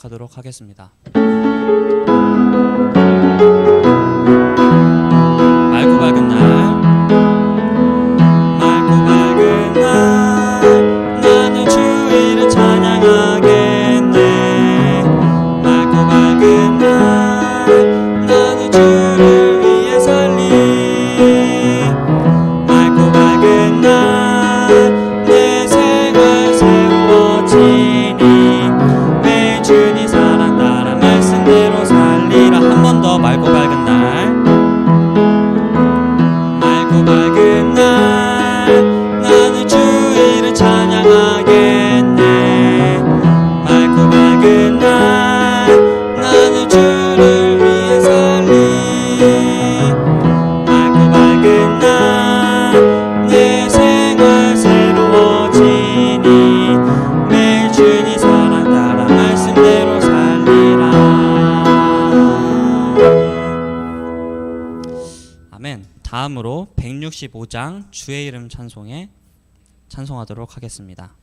시작하도록 하겠습니다. 맑고 밝은 날, 맑고 밝은 날, 나는 주의를 찬양하겠네. 맑고 밝은 날, 나는 주를 위해 살리. 맑고 밝은 날, 내 생활 새로워지니 매일 주님 사랑 따라 말씀대로 살리라. 한 번 더. 맑고 밝은 날, 맑고 밝은 날, 나는 주의를 찬양하겠네. 맑고 밝은 날, 나는 주를 위해 살리. 맑고 밝은 날, 내 생활 새로워지니 매일 주님 사랑 따라 말씀대로 살리라. 아멘. 다음으로 165장 주의 이름 찬송에 찬송하도록 하겠습니다.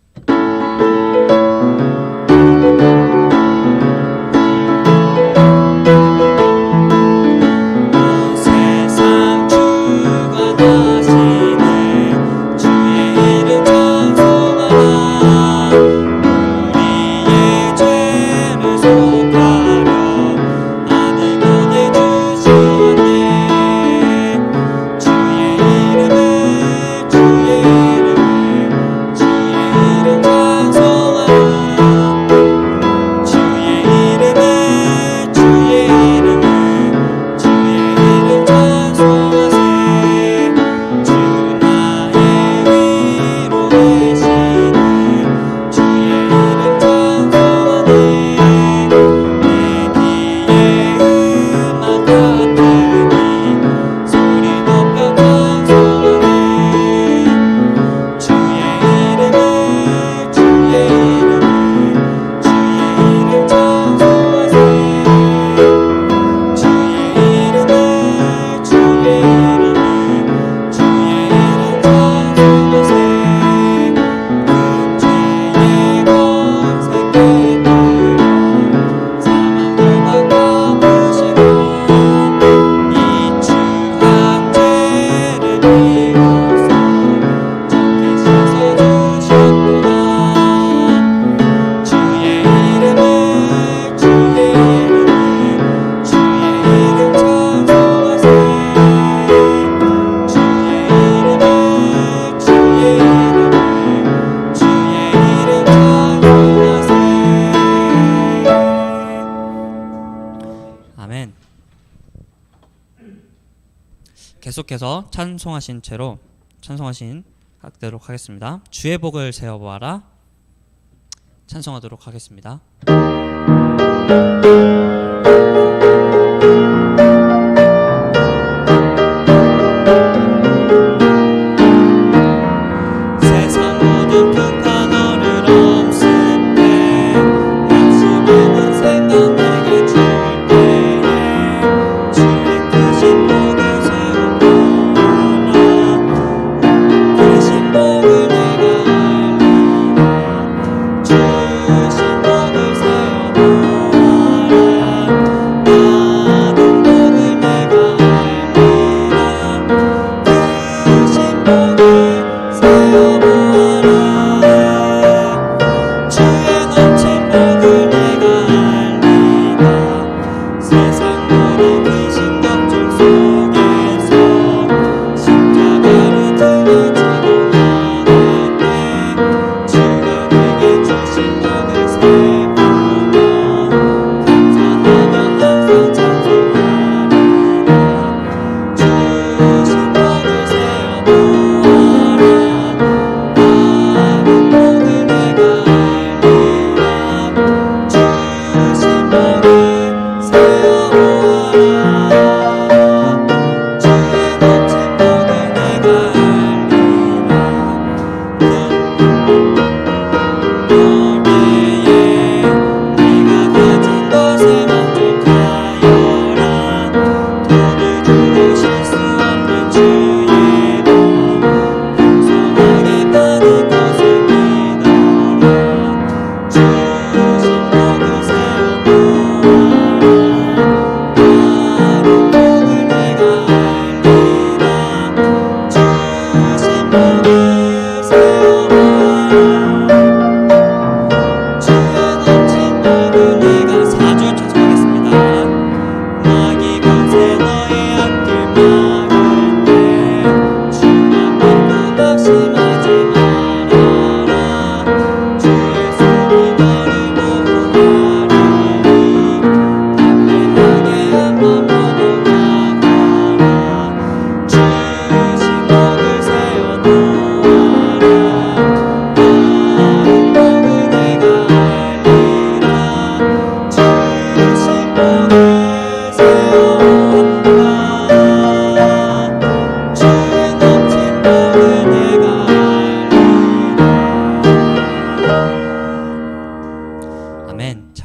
온 세상 주관하시네 주의 이름 찬송하라. 우리의 죄를 속하려 아들 보내주셨네. 주의 이름 찬송하라. 주의 이름 찬송하세. 주 나의 위로 되시네. 주의 이름 찬송하네. 내 귀에 음악 같으니 소리 높여 찬송하네. 주의 이름 찬송하세. 아멘. 계속해서 찬송하신 채로 하도록 하겠습니다. 주의 복을 세어보아라. 찬송하도록 하겠습니다. 세상 모든 풍파 너를 엄습해 낙심하는 생각 내게 줄 때에 주의 크신 복을 세워보아라. 크신 복을 내가 알리라. 주신 복을 세워보아라.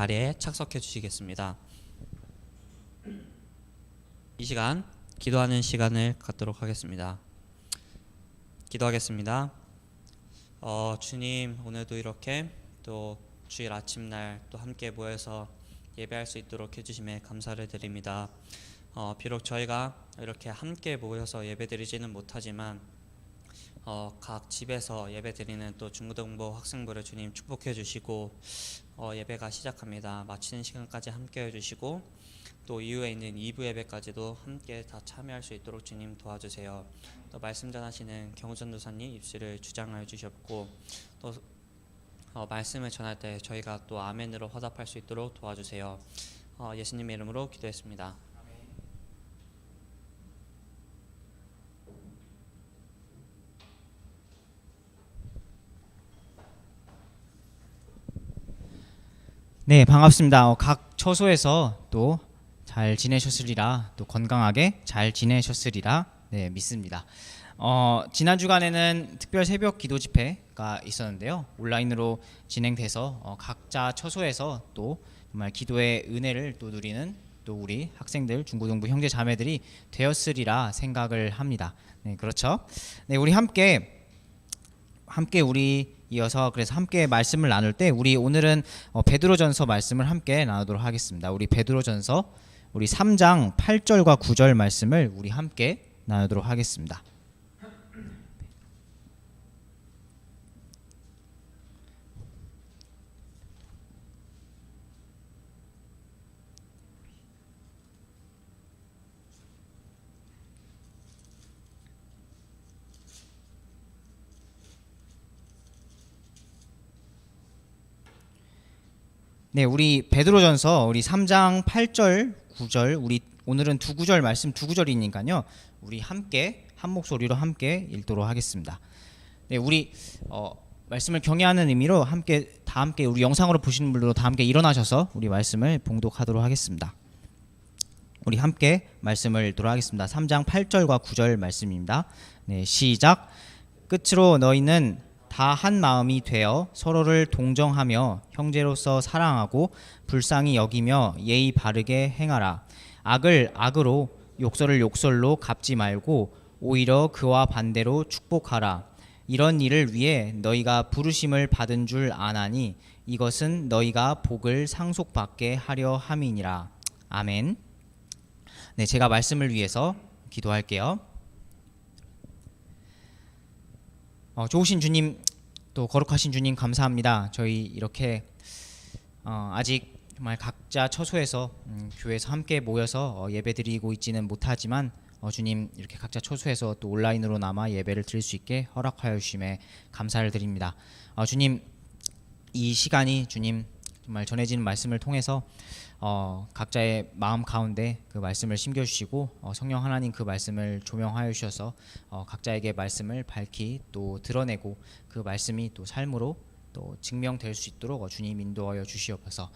자리에 착석해 주시겠습니다. 이 시간 기도하는 시간을 갖도록 하겠습니다. 기도하겠습니다. 주님, 오늘도 이렇게 또 주일 아침날 또 함께 모여서 예배할 수 있도록 해주심에 감사를 드립니다. 비록 저희가 이렇게 함께 모여서 예배드리지는 못하지만 각 집에서 예배드리는 또 중고등부 학생부를 주님 축복해 주시고 예배가 시작합니다. 마치는 시간까지 함께 해주시고 또 이후에 있는 2부 예배까지도 함께 다 참여할 수 있도록 주님 도와주세요. 또 말씀 전하시는 경호전도사님 입술을 주장하여 주셨고 또 말씀을 전할 때 저희가 또 아멘으로 화답할 수 있도록 도와주세요. 예수님의 이름으로 기도했습니다. 네, 반갑습니다. 각 처소에서 또 잘 지내셨으리라, 또 건강하게 잘 지내셨으리라 믿습니다. 지난 주간에는 특별 새벽 기도 집회가 있었는데요. 온라인으로 진행돼서 각자 처소에서 또 정말 기도의 은혜를 또 누리는 또 우리 학생들, 중고등부 형제 자매들이 되었으리라 생각을 합니다. 네, 그렇죠. 네, 우리 함께 우리 이어서 그래서 함께 말씀을 나눌 때 우리 오늘은 베드로전서 말씀을 함께 나누도록 하겠습니다. 우리 베드로전서 우리 3장 8절과 9절 말씀을 우리 함께 나누도록 하겠습니다. 네, 우리 베드로전서 우리 3장 8절, 9절 우리 오늘은 두 구절 말씀 두 구절이니까요. 우리 함께 한 목소리로 함께 읽도록 하겠습니다. 네, 우리 말씀을 경외하는 의미로 다 함께 우리 영상으로 보시는 분들도 다 함께 일어나셔서 우리 말씀을 봉독하도록 하겠습니다. 우리 함께 말씀을 읽도록 하겠습니다. 3장 8절과 9절 말씀입니다. 네, 시작. 끝으로 너희는 다 한 마음이 되어 서로를 동정하며 형제로서 사랑하고 불쌍히 여기며 예의 바르게 행하라. 악을 악으로 욕설을 욕설로 갚지 말고 오히려 그와 반대로 축복하라. 이런 일을 위해 너희가 부르심을 받은 줄 아나니 이것은 너희가 복을 상속받게 하려 함이니라. 아멘. 네, 제가 말씀을 위해서 기도할게요. 좋으신 주님, 또 거룩하신 주님 감사합니다. 저희 이렇게 아직 정말 각자 처소에서 교회에서 함께 모여서 예배드리고 있지는 못하지만 주님 이렇게 각자 처소에서 또 온라인으로나마 예배를 드릴 수 있게 허락하여 주심에 감사를 드립니다. 주님, 이 시간이 주님 정말 전해지는 말씀을 통해서 각자의 마음 가운데 그 말씀을 심겨주시고 성령 하나님 그 말씀을 조명하여 주셔서 각자에게 말씀을 밝히 또 드러내고 그 말씀이 또 삶으로 또 증명될 수 있도록 주님 인도하여 주시옵소서.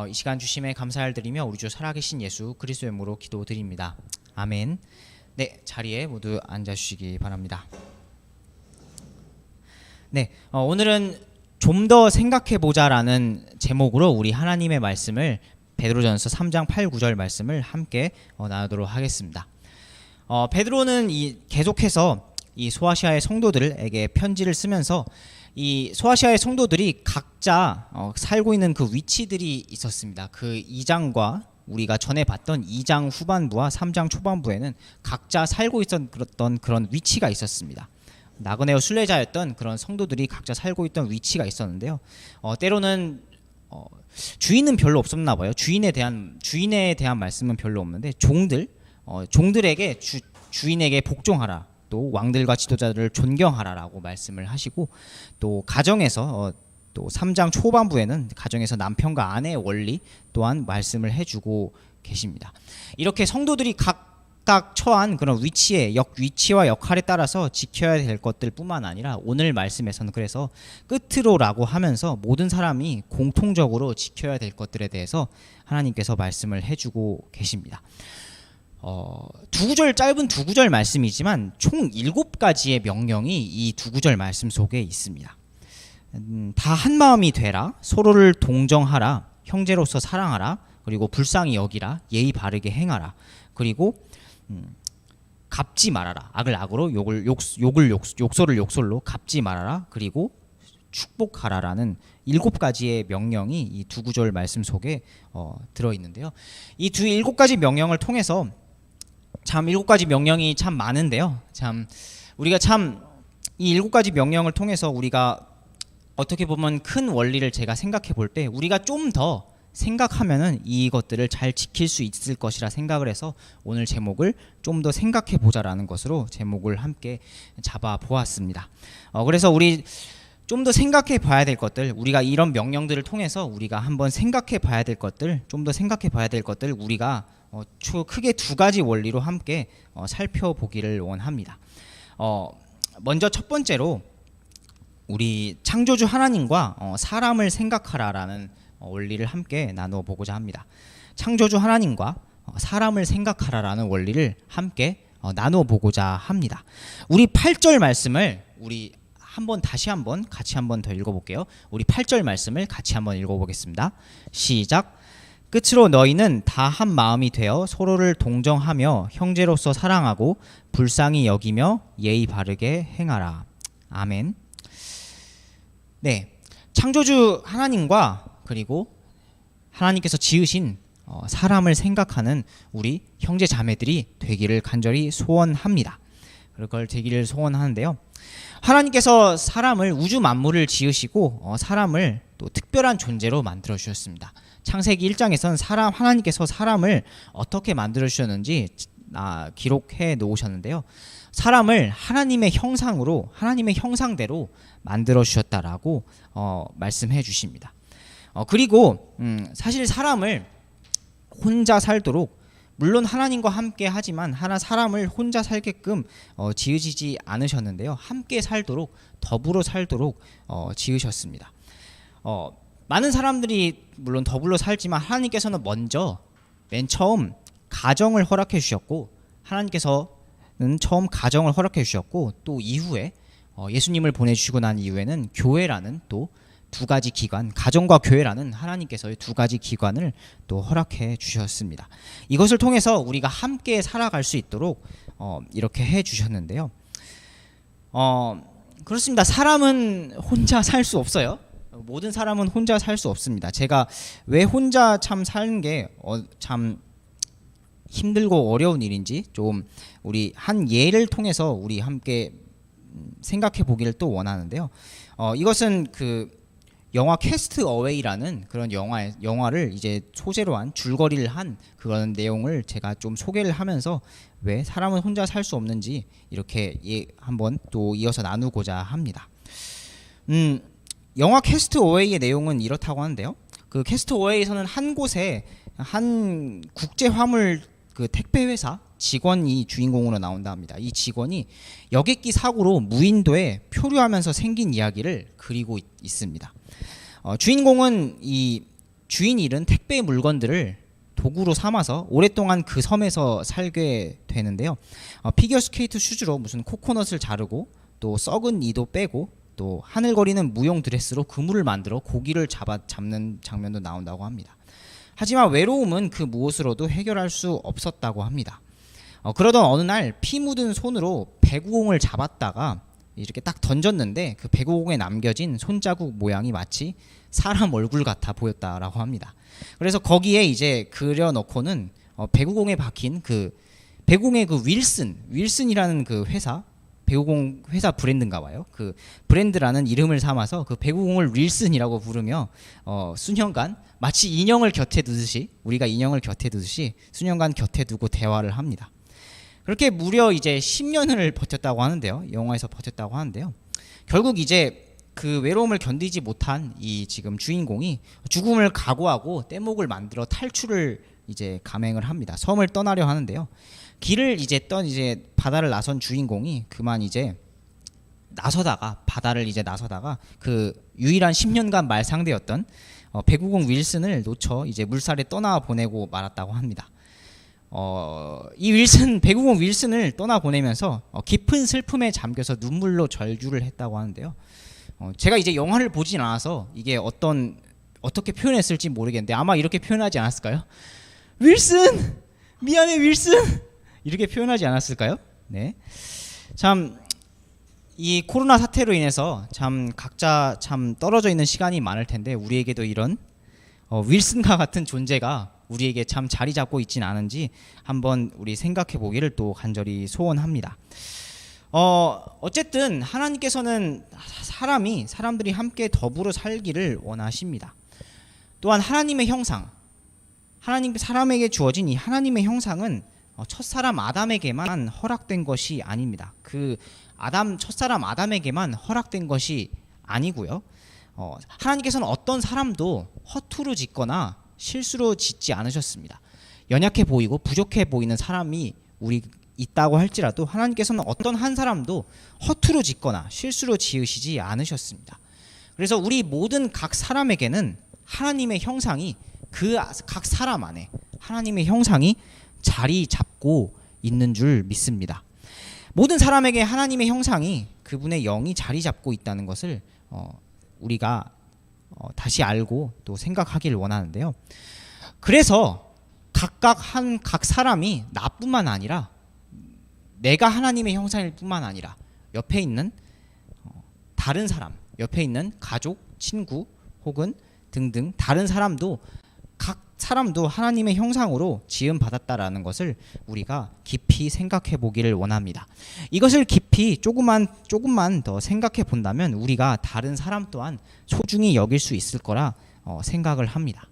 이 시간 주심에 감사를 드리며 우리 주 살아계신 예수 그리스도의 이름으로 기도드립니다. 아멘. 네, 자리에 모두 앉아주시기 바랍니다. 네, 오늘은 좀 더 생각해보자라는 제목으로 우리 하나님의 말씀을 베드로전서 3장 8, 9절 말씀을 함께 나누도록 하겠습니다. 베드로는 계속해서 이 소아시아의 성도들에게 편지를 쓰면서 이 소아시아의 성도들이 각자 살고 있는 그 위치들이 있었습니다. 그 2장과 우리가 전에 봤던 2장 후반부와 3장 초반부에는 각자 살고 있었던 그런 위치가 있었습니다. 나그네어 순례자였던 그런 성도들이 각자 살고 있던 위치가 있었는데요. 때로는 주인은 별로 없었나 봐요. 주인에 대한 말씀은 별로 없는데 종들에게 주인에게 복종하라. 또 왕들과 지도자들을 존경하라라고 말씀을 하시고 또 가정에서 또 3장 초반부에는 가정에서 남편과 아내의 원리 또한 말씀을 해주고 계십니다. 이렇게 성도들이 각각 처한 그런 위치와 역할에 따라서 지켜야 될 것들뿐만 아니라 오늘 말씀에서는 그래서 끝으로라고 하면서 모든 사람이 공통적으로 지켜야 될 것들에 대해서 하나님께서 말씀을 해주고 계십니다. 짧은 두 구절 말씀이지만 총 7가지의 명령이 이 두 구절 말씀 속에 있습니다. 다 한 마음이 되라, 서로를 동정하라, 형제로서 사랑하라. 그리고 불쌍히 여기라. 예의 바르게 행하라. 그리고 갚지 말아라. 악을 악으로 욕설을 욕설로 갚지 말아라. 그리고 축복하라라는 7가지의 명령이 이 두 구절 말씀 속에 들어 있는데요. 이 7가지 명령을 통해서 참 7가지 명령이 참 많은데요. 참 우리가 참 이 7가지 명령을 통해서 우리가 어떻게 보면 큰 원리를 제가 생각해 볼 때 우리가 좀 더 생각하면은 이것들을 잘 지킬 수 있을 것이라 생각을 해서 오늘 제목을 좀 더 생각해 보자라는 것으로 제목을 함께 잡아 보았습니다. 그래서 우리 좀 더 생각해 봐야 될 것들, 우리가 이런 명령들을 통해서 우리가 한번 생각해 봐야 될 것들, 좀 더 생각해 봐야 될 것들 우리가 크게 2가지 원리로 함께 살펴보기를 원합니다. 먼저 첫 번째로 우리 창조주 하나님과 사람을 생각하라라는 원리를 함께 나누어 보고자 합니다. 창조주 하나님과 사람을 생각하라라는 원리를 함께 나누어 보고자 합니다. 우리 8절 말씀을 우리 다시 한번 같이 한번 더 읽어볼게요. 우리 8절 말씀을 같이 한번 읽어보겠습니다. 시작. 끝으로 너희는 다 한 마음이 되어 서로를 동정하며 형제로서 사랑하고 불쌍히 여기며 예의 바르게 행하라. 아멘. 네, 창조주 하나님과 그리고 하나님께서 지으신 사람을 생각하는 우리 형제 자매들이 되기를 간절히 소원합니다. 그걸 되기를 소원하는데요. 하나님께서 사람을 우주 만물을 지으시고 사람을 또 특별한 존재로 만들어 주셨습니다. 창세기 1장에서는 하나님께서 사람을 어떻게 만들어 주셨는지 기록해 놓으셨는데요. 사람을 하나님의 형상으로, 하나님의 형상대로 만들어 주셨다라고 말씀해 주십니다. 그리고 사실 사람을 혼자 살도록, 물론 하나님과 함께 하지만 사람을 혼자 살게끔 지으시지 않으셨는데요. 함께 살도록, 더불어 살도록 지으셨습니다. 많은 사람들이 물론 더불어 살지만 하나님께서는 맨 처음 가정을 허락해 주셨고, 하나님께서는 처음 가정을 허락해 주셨고, 또 이후에 예수님을 보내주시고 난 이후에는 교회라는 또 2가지 기관, 가정과 교회라는 하나님께서의 2가지 기관을 또 허락해 주셨습니다. 이것을 통해서 우리가 함께 살아갈 수 있도록 이렇게 해 주셨는데요. 그렇습니다. 사람은 혼자 살 수 없어요. 모든 사람은 혼자 살 수 없습니다. 제가 왜 혼자 참 사는 게 참 힘들고 어려운 일인지 좀 우리 한 예를 통해서 우리 함께 생각해 보기를 또 원하는데요. 이것은 그 영화 캐스트 어웨이라는 그런 영화를 이제 소재로 한 줄거리를 한 그런 내용을 제가 좀 소개를 하면서 왜 사람은 혼자 살 수 없는지 이렇게 한번 또 이어서 나누고자 합니다. 영화 캐스트 어웨이의 내용은 이렇다고 하는데요. 그 캐스트 어웨이에서는 한 곳에 한 국제 화물 그 택배 회사 직원이 주인공으로 나온다 합니다. 이 직원이 여객기 사고로 무인도에 표류하면서 생긴 이야기를 그리고 있습니다. 주인공은 이 주인이 잃은 택배 물건들을 도구로 삼아서 오랫동안 그 섬에서 살게 되는데요. 피겨스케이트 슈즈로 무슨 코코넛을 자르고 또 썩은 이도 빼고 또 하늘거리는 무용 드레스로 그물을 만들어 고기를 잡는 장면도 나온다고 합니다. 하지만 외로움은 그 무엇으로도 해결할 수 없었다고 합니다. 그러던 어느 날 피 묻은 손으로 배구공을 잡았다가 이렇게 딱 던졌는데 그 배구공에 남겨진 손자국 모양이 마치 사람 얼굴 같아 보였다라고 합니다. 그래서 거기에 이제 그려놓고는 배구공에 박힌 그 배구공의 그 윌슨이라는 그 회사, 배구공 회사 브랜드인가 봐요. 그 브랜드라는 이름을 삼아서 그 배구공을 윌슨이라고 부르며 수년간 마치 인형을 곁에 두듯이, 우리가 인형을 곁에 두듯이 수년간 곁에 두고 대화를 합니다. 그렇게 무려 이제 10년을 버텼다고 하는데요. 영화에서 버텼다고 하는데요. 결국 이제 그 외로움을 견디지 못한 이 지금 주인공이 죽음을 각오하고 떼목을 만들어 탈출을 이제 감행을 합니다. 섬을 떠나려 하는데요. 길을 이제 바다를 나선 주인공이 그만 이제 바다를 나서다가 그 유일한 10년간 말 상대였던 배구공 윌슨을 놓쳐 이제 물살에 떠나 보내고 말았다고 합니다. 이 배구공 윌슨을 떠나 보내면서 깊은 슬픔에 잠겨서 눈물로 절규를 했다고 하는데요. 제가 이제 영화를 보진 않아서 이게 어떤 어떻게 표현했을지 모르겠는데 아마 이렇게 표현하지 않았을까요? 윌슨! 미안해 윌슨! 이렇게 표현하지 않았을까요? 네. 참 이 코로나 사태로 인해서 참 각자 참 떨어져 있는 시간이 많을 텐데 우리에게도 이런 윌슨과 같은 존재가 우리에게 참 자리 잡고 있진 않은지 한번 우리 생각해 보기를 또 간절히 소원합니다. 어쨌든 하나님께서는 사람들이 함께 더불어 살기를 원하십니다. 또한 하나님의 형상, 사람에게 주어진 이 하나님의 형상은 첫사람 아담에게만 허락된 것이 아닙니다. 첫사람 아담에게만 허락된 것이 아니고요. 하나님께서는 어떤 사람도 허투루 짓거나 실수로 짓지 않으셨습니다. 연약해 보이고 부족해 보이는 사람이 우리 있다고 할지라도 하나님께서는 어떤 한 사람도 허투루 짓거나 실수로 지으시지 않으셨습니다. 그래서 우리 모든 각 사람에게는 하나님의 형상이 그 각 사람 안에 하나님의 형상이 자리 잡고 있는 줄 믿습니다. 모든 사람에게 하나님의 형상이 그분의 영이 자리 잡고 있다는 것을 우리가 다시 알고 또 생각하기를 원하는데요. 그래서 각 사람이 나뿐만 아니라 내가 하나님의 형상일 뿐만 아니라 옆에 있는 다른 사람, 옆에 있는 가족, 친구 혹은 등등 다른 사람도 각 사람도 하나님의 형상으로 지음 받았다라는 것을 우리가 깊이 생각해 보기를 원합니다. 이것을 깊이 조금만 더 생각해 본다면 우리가 다른 사람 또한 소중히 여길 수 있을 거라 생각을 합니다.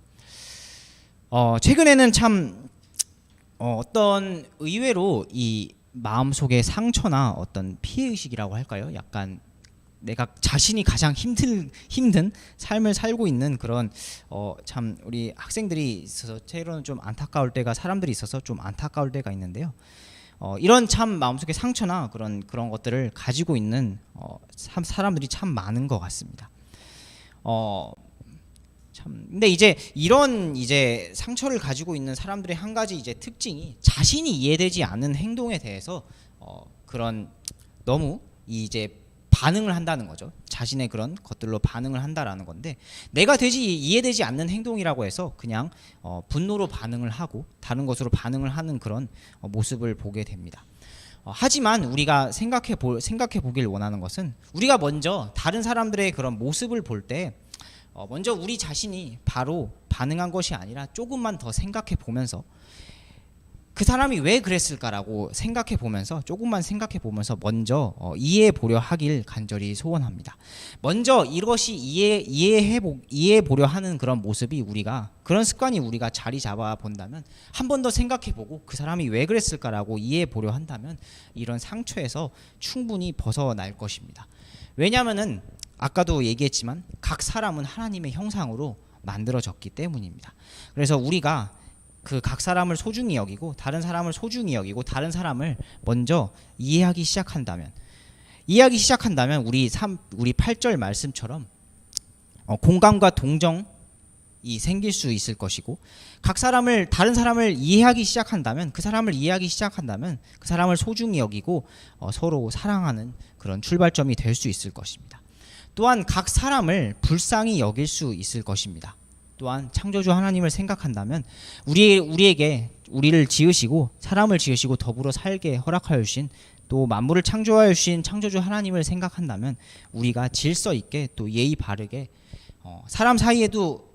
최근에는 참 어떤 의외로 이 마음속의 상처나 어떤 피해의식이라고 할까요? 약간 내가 자신이 가장 힘든 삶을 살고 있는 그런 참 우리 학생들이 있어서 때로는 좀 안타까울 때가 사람들이 있어서 좀 안타까울 때가 있는데요. 이런 참 마음속의 상처나 그런 것들을 가지고 있는 사람들이 참 많은 것 같습니다. 근데 이제 이런 상처를 가지고 있는 사람들의 한 가지 특징이 자신이 이해되지 않는 행동에 대해서 그런 너무 반응을 한다는 거죠. 자신의 그런 것들로 반응을 한다라는 건데 내가 이해되지 않는 행동이라고 해서 그냥 분노로 반응을 하고 다른 것으로 반응을 하는 그런 모습을 보게 됩니다. 하지만 우리가 생각해 보길 원하는 것은 우리가 먼저 다른 사람들의 그런 모습을 볼 때 먼저 우리 자신이 바로 반응한 것이 아니라 조금만 더 생각해 보면서 그 사람이 왜 그랬을까라고 조금만 생각해 보면서 먼저 이해해 보려 하길 간절히 소원합니다. 먼저 이것이 이해해 보려 하는 그런 모습이 그런 습관이 우리가 자리 잡아 본다면 한 번 더 생각해 보고 그 사람이 왜 그랬을까라고 이해해 보려 한다면 이런 상처에서 충분히 벗어날 것입니다. 왜냐하면은 아까도 얘기했지만 각 사람은 하나님의 형상으로 만들어졌기 때문입니다. 그래서 우리가 그 각 사람을 소중히 여기고 다른 사람을 소중히 여기고 다른 사람을 먼저 이해하기 시작한다면 우리 8절 말씀처럼 공감과 동정이 생길 수 있을 것이고 다른 사람을 이해하기 시작한다면 그 사람을 소중히 여기고 서로 사랑하는 그런 출발점이 될 수 있을 것입니다. 또한 각 사람을 불쌍히 여길 수 있을 것입니다. 또한 창조주 하나님을 생각한다면 우리를 지으시고 사람을 지으시고 더불어 살게 허락하여 주신 또 만물을 창조하여 주신 창조주 하나님을 생각한다면 우리가 질서 있게 또 예의 바르게 사람 사이에도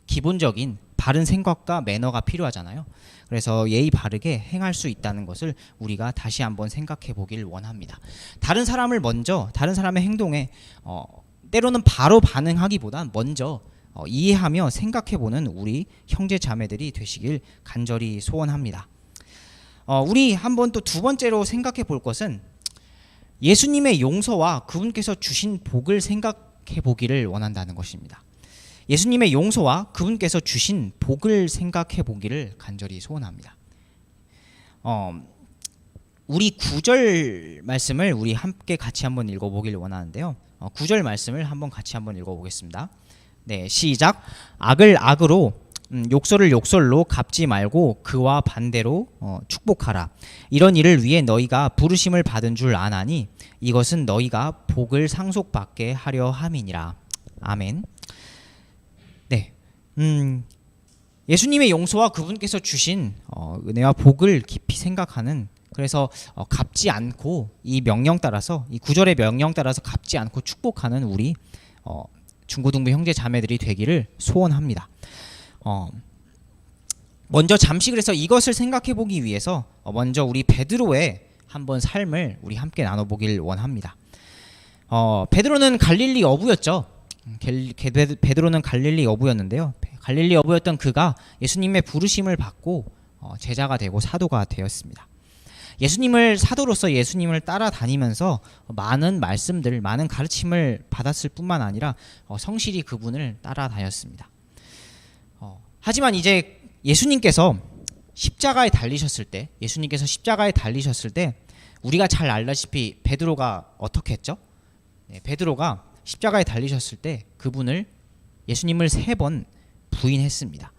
기본적인 바른 생각과 매너가 필요하잖아요. 그래서 예의 바르게 행할 수 있다는 것을 우리가 다시 한번 생각해 보길 원합니다. 다른 사람의 행동에 때로는 바로 반응하기보단 먼저 이해하며 생각해보는 우리 형제 자매들이 되시길 간절히 소원합니다. 우리 한번 또 두 번째로 생각해 볼 것은 예수님의 용서와 그분께서 주신 복을 생각해 보기를 원한다는 것입니다. 예수님의 용서와 그분께서 주신 복을 생각해 보기를 간절히 소원합니다. 우리 9절 말씀을 우리 함께 같이 한번 읽어보길 원하는데요. 9절 말씀을 같이 한번 읽어보겠습니다. 네, 시작. 악을 악으로 욕설을 욕설로 갚지 말고 그와 반대로 축복하라. 이런 일을 위해 너희가 부르심을 받은 줄 아나니 이것은 너희가 복을 상속받게 하려 함이니라. 아멘. 네. 예수님의 용서와 그분께서 주신 은혜와 복을 깊이 생각하는, 그래서 갚지 않고 이 명령 따라서, 이 구절의 명령 따라서 갚지 않고 축복하는 우리 중고등부 형제 자매들이 되기를 소원합니다. 먼저 잠시 그래서 이것을 생각해 보기 위해서 먼저 우리 베드로의 한번 삶을 우리 함께 나눠보길 원합니다. 베드로는 갈릴리 어부였죠. 베드로는 갈릴리 어부였는데요. 갈릴리 어부였던 그가 예수님의 부르심을 받고 제자가 되고 사도가 되었습니다. 예수님을 사도로서 예수님을 따라다니면서 많은 말씀들, 많은 가르침을 받았을 뿐만 아니라 성실히 그분을 따라다녔습니다. 하지만 이제 예수님께서 십자가에 달리셨을 때, 우리가 잘 알다시피 베드로가 어떻게 했죠? 베드로가 십자가에 달리셨을 때 그분을, 예수님을 3번 부인했습니다.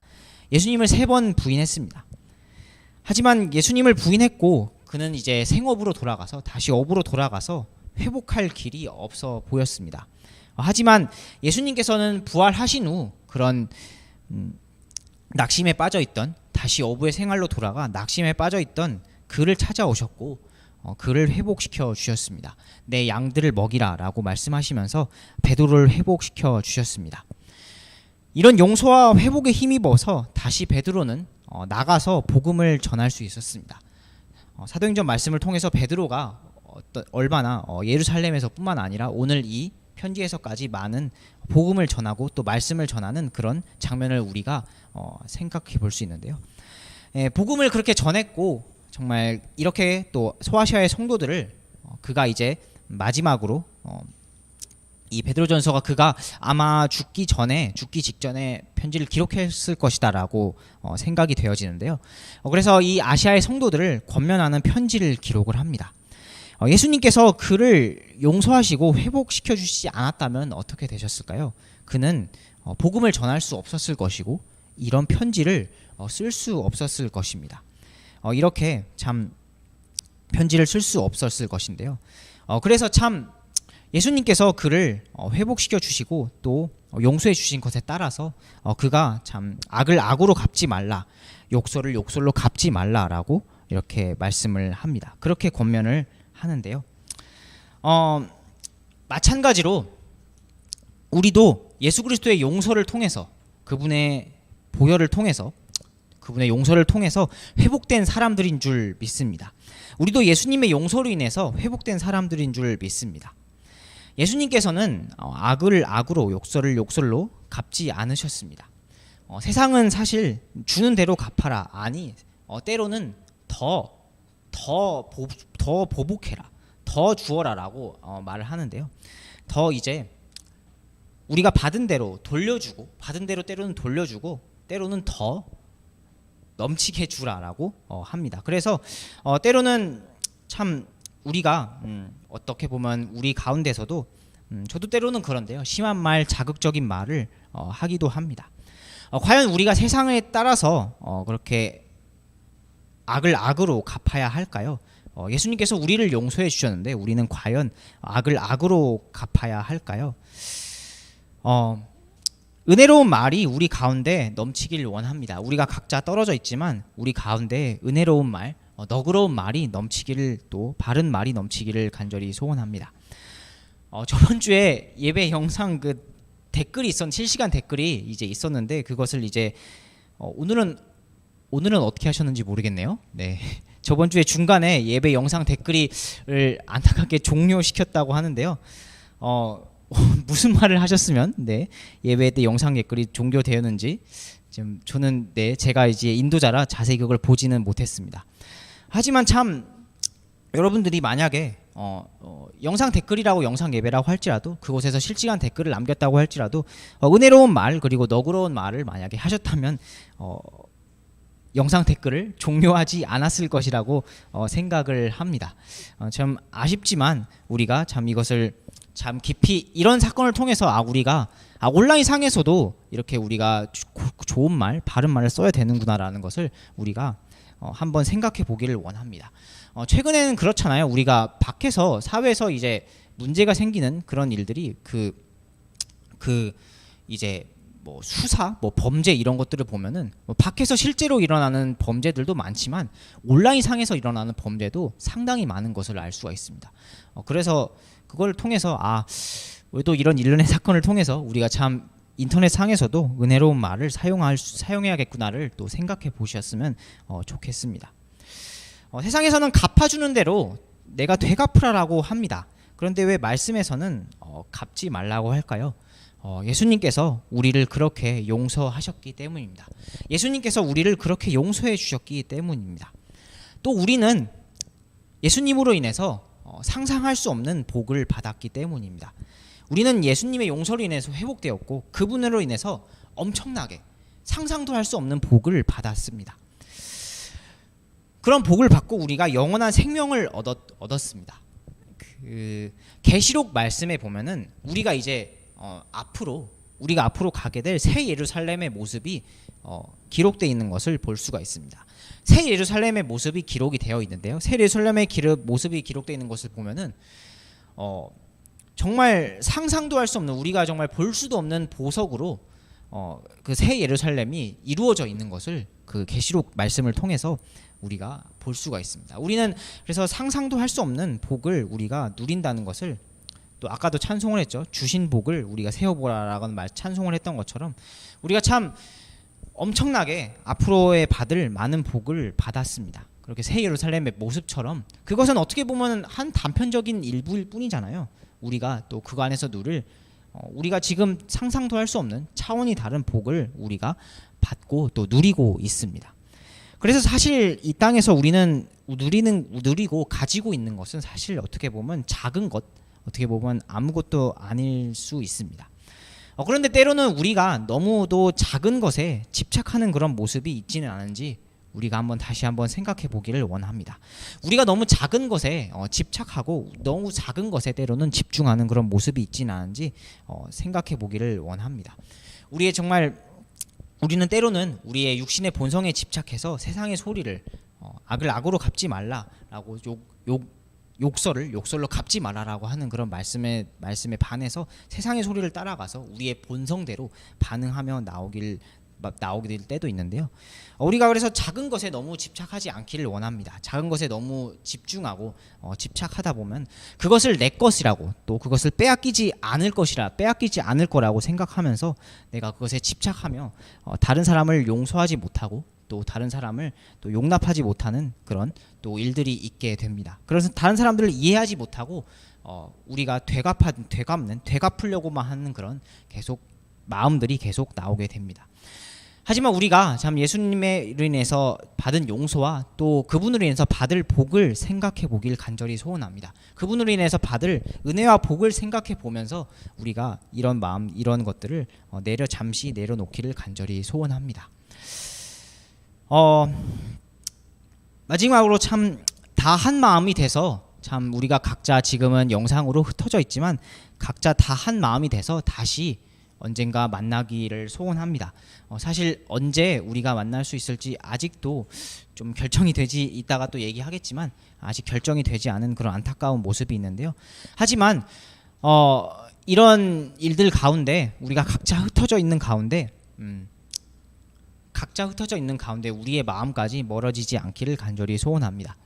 하지만 예수님을 부인했고 그는 이제 생업으로 돌아가서, 다시 업으로 돌아가서 회복할 길이 없어 보였습니다. 하지만 예수님께서는 부활하신 후 그런 낙심에 빠져있던, 다시 어부의 생활로 돌아가 낙심에 빠져있던 그를 찾아오셨고 그를 회복시켜 주셨습니다. 내 양들을 먹이라 라고 말씀하시면서 베드로를 회복시켜 주셨습니다. 이런 용서와 회복에 힘입어서 다시 베드로는 나가서 복음을 전할 수 있었습니다. 사도행전 말씀을 통해서 베드로가 얼마나 예루살렘에서 뿐만 아니라 오늘 이 편지에서까지 많은 복음을 전하고 또 말씀을 전하는 그런 장면을 우리가 생각해 볼 수 있는데요. 복음을 그렇게 전했고 정말 이렇게 또 소아시아의 성도들을 그가 이제 마지막으로 이 베드로전서가 그가 아마 죽기 직전에 편지를 기록했을 것이다라고 생각이 되어지는데요. 그래서 이 아시아의 성도들을 권면하는 편지를 기록을 합니다. 예수님께서 그를 용서하시고 회복시켜 주시지 않았다면 어떻게 되셨을까요? 그는 복음을 전할 수 없었을 것이고 이런 편지를 쓸 수 없었을 것입니다. 이렇게 참 편지를 쓸 수 없었을 것인데요. 그래서 참 예수님께서 그를 회복시켜 주시고 또 용서해 주신 것에 따라서 그가 참 악을 악으로 갚지 말라, 욕설을 욕설로 갚지 말라라고 이렇게 말씀을 합니다. 그렇게 권면을 하는데요. 마찬가지로 우리도 예수 그리스도의 용서를 통해서, 그분의 보혈을 통해서, 그분의 용서를 통해서 회복된 사람들인 줄 믿습니다. 우리도 예수님의 용서로 인해서 회복된 사람들인 줄 믿습니다. 예수님께서는 악을 악으로, 욕설을 욕설로 갚지 않으셨습니다. 세상은 사실 주는 대로 갚아라, 아니 때로는 더 보복해라, 더 주어라라고 말을 하는데요. 더 이제 우리가 받은 대로 돌려주고, 받은 대로 때로는 돌려주고 때로는 더 넘치게 주라라고 합니다. 그래서 때로는 참 우리가 어떻게 보면 우리 가운데서도 저도 때로는 그런데요, 심한 말, 자극적인 말을 하기도 합니다. 과연 우리가 세상에 따라서 그렇게 악을 악으로 갚아야 할까요? 예수님께서 우리를 용서해 주셨는데 우리는 과연 악을 악으로 갚아야 할까요? 은혜로운 말이 우리 가운데 넘치길 원합니다. 우리가 각자 떨어져 있지만 우리 가운데 은혜로운 말, 너그러운 말이 넘치기를, 또 바른 말이 넘치기를 간절히 소원합니다. 저번 주에 예배 영상 그 댓글이 실시간 댓글이 이제 있었는데 그것을 이제 오늘은 어떻게 하셨는지 모르겠네요. 네. 저번 주에 중간에 예배 영상 댓글을 안타깝게 종료시켰다고 하는데요. 무슨 말을 하셨으면 예배 때 영상 댓글이 종료되었는지 지금 저는 제가 이제 인도자라 자세히 그걸 보지는 못했습니다. 하지만 참 여러분들이 만약에 영상 댓글이라고 영상 예배라고 할지라도 그곳에서 실시간 댓글을 남겼다고 할지라도 은혜로운 말 그리고 너그러운 말을 만약에 하셨다면 영상 댓글을 종료하지 않았을 것이라고 생각을 합니다. 참 아쉽지만 우리가 참 이것을 참 깊이 이런 사건을 통해서 우리가 온라인 상에서도 이렇게 우리가 좋은 말, 바른 말을 써야 되는구나라는 것을 우리가 한번 생각해 보기를 원합니다. 최근에는 그렇잖아요. 우리가 밖에서 사회에서 이제 문제가 생기는 그런 일들이 이제 뭐 수사, 뭐 범죄 이런 것들을 보면은 뭐 밖에서 실제로 일어나는 범죄들도 많지만 온라인 상에서 일어나는 범죄도 상당히 많은 것을 알 수가 있습니다. 그래서 그걸 통해서 왜 또 이런 일련의 사건을 통해서 우리가 참 인터넷 상에서도 은혜로운 말을 사용해야겠구나를 또 생각해 보셨으면 좋겠습니다. 세상에서는 갚아주는 대로 내가 되갚으라라고 합니다. 그런데 왜 말씀에서는 갚지 말라고 할까요? 예수님께서 우리를 그렇게 용서하셨기 때문입니다. 예수님께서 우리를 그렇게 용서해 주셨기 때문입니다. 또 우리는 예수님으로 인해서 상상할 수 없는 복을 받았기 때문입니다. 우리는 예수님의 용서로 인해서 회복되었고 그분으로 인해서 엄청나게 상상도 할 수 없는 복을 받았습니다. 그런 복을 받고 우리가 영원한 생명을 얻었습니다. 계시록 말씀에 보면은 우리가 이제 앞으로 가게 될 새 예루살렘의 모습이 기록되어 있는 것을 볼 수가 있습니다. 새 예루살렘의 모습이 기록이 되어 있는데요. 새 예루살렘의 모습이 기록되어 있는 것을 보면은 정말 상상도 할 수 없는, 우리가 정말 볼 수도 없는 보석으로 그 새 예루살렘이 이루어져 있는 것을 그 계시록 말씀을 통해서 우리가 볼 수가 있습니다. 우리는 그래서 상상도 할 수 없는 복을 우리가 누린다는 것을, 또 아까도 찬송을 했죠. 주신 복을 우리가 세어보라라는 찬송을 했던 것처럼 우리가 참 엄청나게 앞으로에 받을 많은 복을 받았습니다. 그렇게 새 예루살렘의 모습처럼 그것은 어떻게 보면 한 단편적인 일부일 뿐이잖아요. 우리가 또 그 안에서 누릴 우리가 지금 상상도 할 수 없는 차원이 다른 복을 우리가 받고 또 누리고 있습니다. 그래서 사실 이 땅에서 우리는 누리고 가지고 있는 것은 사실 어떻게 보면 작은 것, 어떻게 보면 아무것도 아닐 수 있습니다. 그런데 때로는 우리가 너무도 작은 것에 집착하는 그런 모습이 있지는 않은지 우리가 다시 한번 생각해 보기를 원합니다. 우리가 너무 작은 것에 집착하고 너무 작은 것에 때로는 집중하는 그런 모습이 있지는 않은지 생각해 보기를 원합니다. 우리는 때로는 우리의 육신의 본성에 집착해서 세상의 소리를 악을 악으로 갚지 말라라고 욕설로 갚지 말아라고 하는 그런 말씀에 반해서 세상의 소리를 따라가서 우리의 본성대로 반응하며 나오게 될 때도 있는데요. 우리가 그래서 작은 것에 너무 집착하지 않기를 원합니다. 작은 것에 너무 집중하고 집착하다 보면 그것을 내 것이라고, 또 그것을 빼앗기지 않을 거라고 생각하면서 내가 그것에 집착하며 다른 사람을 용서하지 못하고 또 다른 사람을 또 용납하지 못하는 그런 또 일들이 있게 됩니다. 그래서 다른 사람들을 이해하지 못하고 우리가 되갚으려고만 하는 그런 마음들이 계속 나오게 됩니다. 하지만 우리가 참 예수님으로 인해서 받은 용서와 또 그분으로 인해서 받을 복을 생각해 보길 간절히 소원합니다. 그분으로 인해서 받을 은혜와 복을 생각해 보면서 우리가 이런 마음, 이런 것들을 잠시 내려놓기를 간절히 소원합니다. 마지막으로 참 다 한 마음이 돼서, 참 우리가 각자 지금은 영상으로 흩어져 있지만 각자 다 한 마음이 돼서 다시 언젠가 만나기를 소원합니다. 사실 언제 우리가 만날 수 있을지 아직도 좀 결정이 되지, 이따가 또 얘기하겠지만 아직 결정이 되지 않은 그런 안타까운 모습이 있는데요. 하지만 이런 일들 가운데 우리가 각자 흩어져 있는 가운데 우리의 마음까지 멀어지지 않기를 간절히 소원합니다.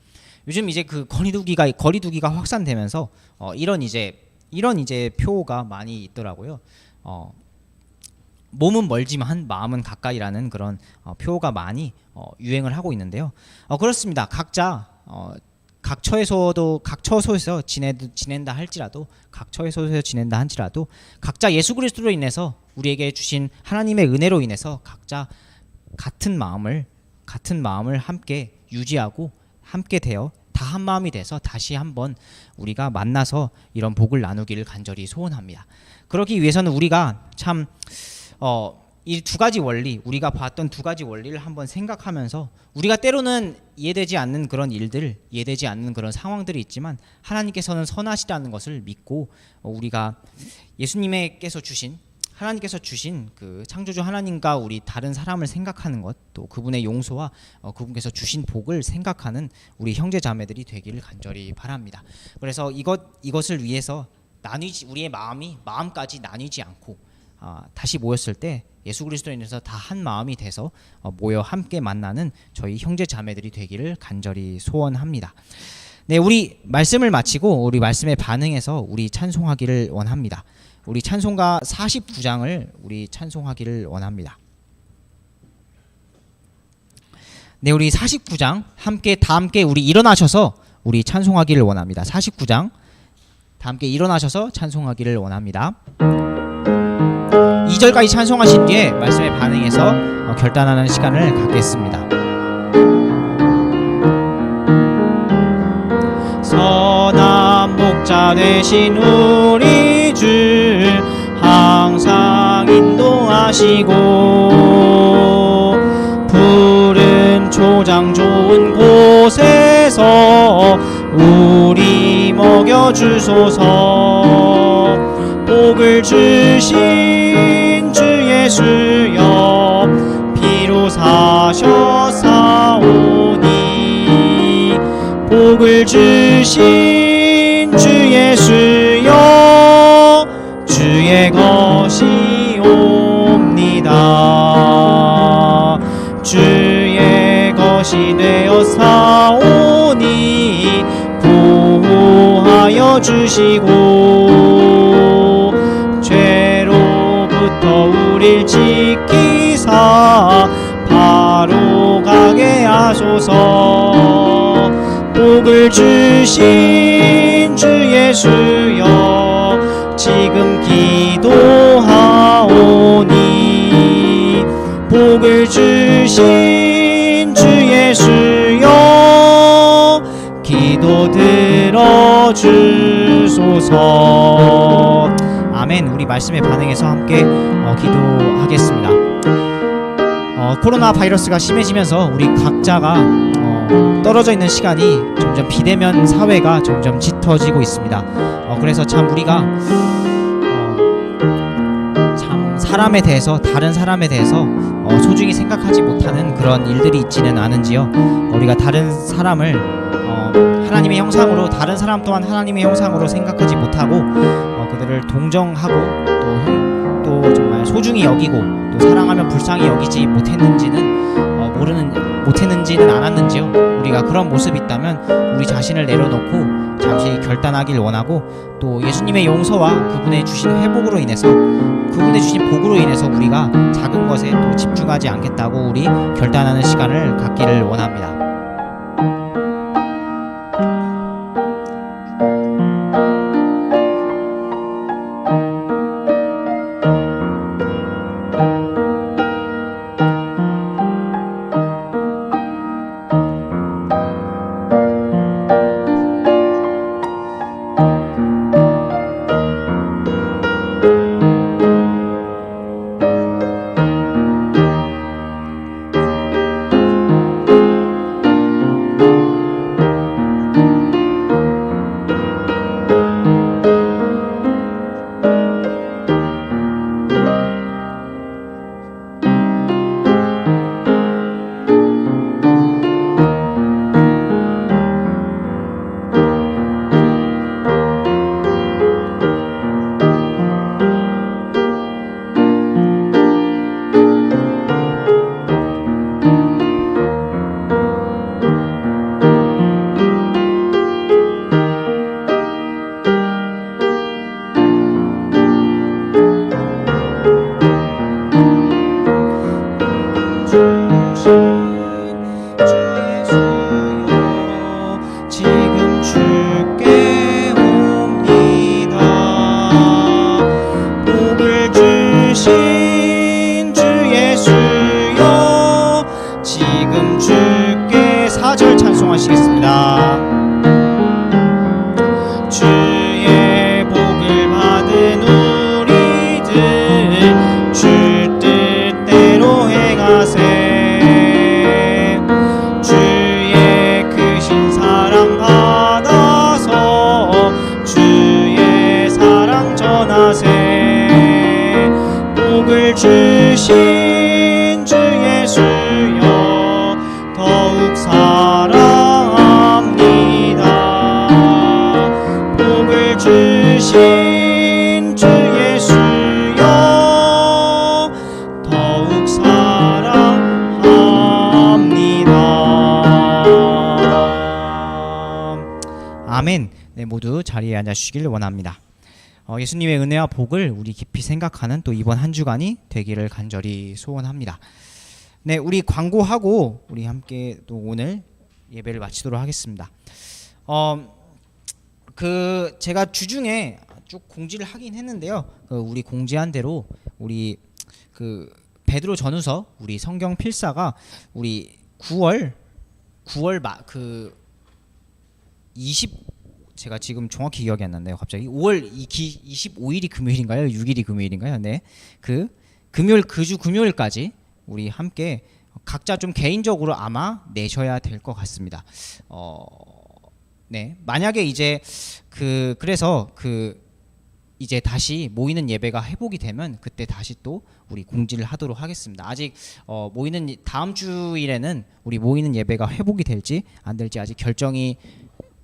요즘 이제 그 거리두기가 확산되면서 이런 이제 표가 많이 있더라고요. 몸은 멀지만 마음은 가까이라는 그런 표가 많이 유행을 하고 있는데요. 그렇습니다. 각자 각처에서 지낸다 할지라도 각자 예수 그리스도로 인해서 우리에게 주신 하나님의 은혜로 인해서 각자 같은 마음을 함께 유지하고 함께 되어 다 한 마음이 돼서 다시 한번 우리가 만나서 이런 복을 나누기를 간절히 소원합니다. 그러기 위해서는 우리가 참 이 두 가지 원리, 우리가 봤던 두 가지 원리를 한번 생각하면서 우리가 때로는 이해되지 않는 그런 일들, 이해되지 않는 그런 상황들이 있지만 하나님께서는 선하시다는 것을 믿고 우리가 하나님께서 주신 그 창조주 하나님과 우리 다른 사람을 생각하는 것, 또 그분의 용서와 그분께서 주신 복을 생각하는 우리 형제 자매들이 되기를 간절히 바랍니다. 그래서 이것을 위해서 우리의 마음까지 나뉘지 않고 다시 모였을 때 예수 그리스도에 인해서 다 한 마음이 돼서 모여 함께 만나는 저희 형제 자매들이 되기를 간절히 소원합니다. 네, 우리 말씀을 마치고 우리 말씀에 반응해서 우리 찬송하기를 원합니다. 우리 찬송가 49장을 우리 찬송하기를 원합니다. 네, 우리 49장 다 함께 우리 일어나셔서 우리 찬송하기를 원합니다. 49장 다 함께 일어나셔서 찬송하기를 원합니다. 2절까지 찬송하신 뒤에 말씀에 반응해서 결단하는 시간을 갖겠습니다. 선한 목자 되신 우리 주 항상 인도하시고 푸른 초장 좋은 곳에서 우리 먹여주소서. 복을 주신 주 예수여 피로 사셨사오니 복을 주신 주 예수여 주의 것이옵니다. 주의 것이 되어 사오니 보호하여 주시고 죄로부터 우릴 지키사 바로 가게 하소서. 복을 주신 주 예수여 지금 기도하오니 복을 주신 주 예수여 기도 들어주소서. 아멘. 우리 말씀에 반응해서 함께 기도하겠습니다. 코로나 바이러스가 심해지면서 우리 각자가 떨어져 있는 시간이 점점 비대면 사회가 점점 짙어지고 있습니다. 그래서 참 우리가 참 사람에 대해서 다른 사람에 대해서 소중히 생각하지 못하는 그런 일들이 있지는 않은지요. 우리가 다른 사람을 하나님의 형상으로 다른 사람 또한 하나님의 형상으로 생각하지 못하고 그들을 동정하고 또 정말 소중히 여기고 또 사랑하며 불쌍히 여기지 못했는지는 않았는지요. 우리가 그런 모습이 있다면 우리 자신을 내려놓고 잠시 결단하길 원하고 또 예수님의 용서와 그분의 주신 회복으로 인해서 그분의 주신 복으로 인해서 우리가 작은 것에 또 집중하지 않겠다고 우리 결단하는 시간을 갖기를 원합니다. 주의 복을 받은 우리들 주 뜻대로 행하세. 주의 크신 사랑 받아서 주의 사랑 전하세. 복을 주신 주 예수여 더욱 사랑합니다. 복을 주신 주 예수여 아멘. 네, 모두 자리에 앉아 주시길 원합니다. 예수님의 은혜와 복을 우리 깊이 생각하는 또 이번 한 주간이 되기를 간절히 소원합니다. 네, 우리 광고하고 우리 함께 또 오늘 예배를 마치도록 하겠습니다. 제가 주중에 쭉 공지를 하긴 했는데요. 우리 공지한 대로 우리 베드로 전후서 우리 성경 필사가 우리 9월 20 제가 지금 정확히 기억이 안 나네요. 갑자기 5월 25일이 금요일인가요? 6일이 금요일인가요? 네. 금요일 그 주 금요일까지 우리 함께 각자 좀 개인적으로 아마 내셔야 될 것 같습니다. 네. 만약에 이제 그래서 이제 다시 모이는 예배가 회복이 되면 그때 다시 또 우리 공지를 하도록 하겠습니다. 아직 모이는 다음 주일에는 우리 모이는 예배가 회복이 될지 안 될지 아직 결정이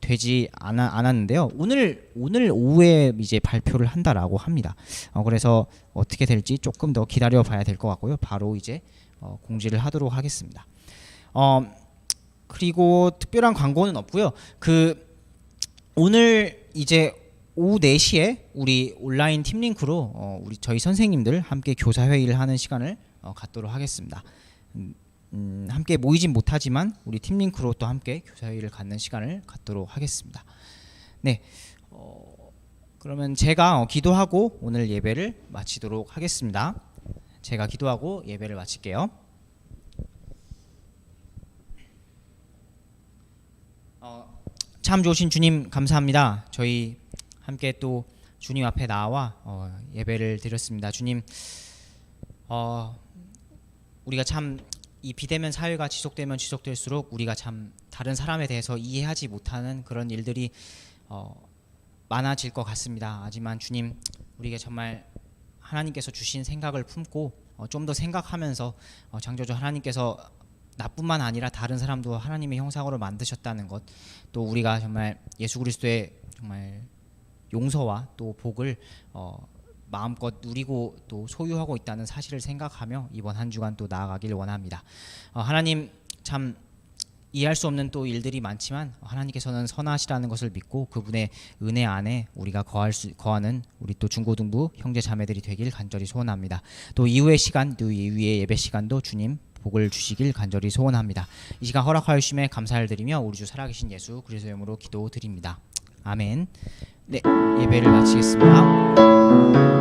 되지 않았는데요. 오늘 오후에 이제 발표를 한다라고 합니다. 그래서 어떻게 될지 조금 더 기다려 봐야 될 것 같고요. 바로 이제 공지를 하도록 하겠습니다. 그리고 특별한 광고는 없고요. 오늘 이제 오후 4시에 우리 온라인 팀 링크로 우리 저희 선생님들 함께 교사 회의를 하는 시간을 갖도록 하겠습니다. 함께 모이진 못하지만 우리 팀 링크로 또 함께 교사 회의를 갖는 시간을 갖도록 하겠습니다. 네, 그러면 제가 기도하고 오늘 예배를 마치도록 하겠습니다. 제가 기도하고 예배를 마칠게요. 참 좋으신 주님 감사합니다. 저희 함께 또 주님 앞에 나와 예배를 드렸습니다. 주님, 우리가 참 이 비대면 사회가 지속되면 지속될수록 우리가 참 다른 사람에 대해서 이해하지 못하는 그런 일들이 많아질 것 같습니다. 하지만 주님, 우리에게 정말 하나님께서 주신 생각을 품고 좀 더 생각하면서 창조주 하나님께서 나뿐만 아니라 다른 사람도 하나님의 형상으로 만드셨다는 것, 또 우리가 정말 예수 그리스도의 정말 용서와 또 복을 마음껏 누리고 또 소유하고 있다는 사실을 생각하며 이번 한 주간 또 나아가길 원합니다. 하나님, 참 이해할 수 없는 또 일들이 많지만 하나님께서는 선하시라는 것을 믿고 그분의 은혜 안에 우리가 거하는 우리 또 중고등부 형제 자매들이 되길 간절히 소원합니다. 또 이후의 시간, 또 이후의 예배 시간도 주님 복을 주시길 간절히 소원합니다. 이 시간 허락하여 주심에 감사를 드리며 우리 주 살아계신 예수 그리스도의 이름으로 기도드립니다. 아멘. 네, 예배를 마치겠습니다.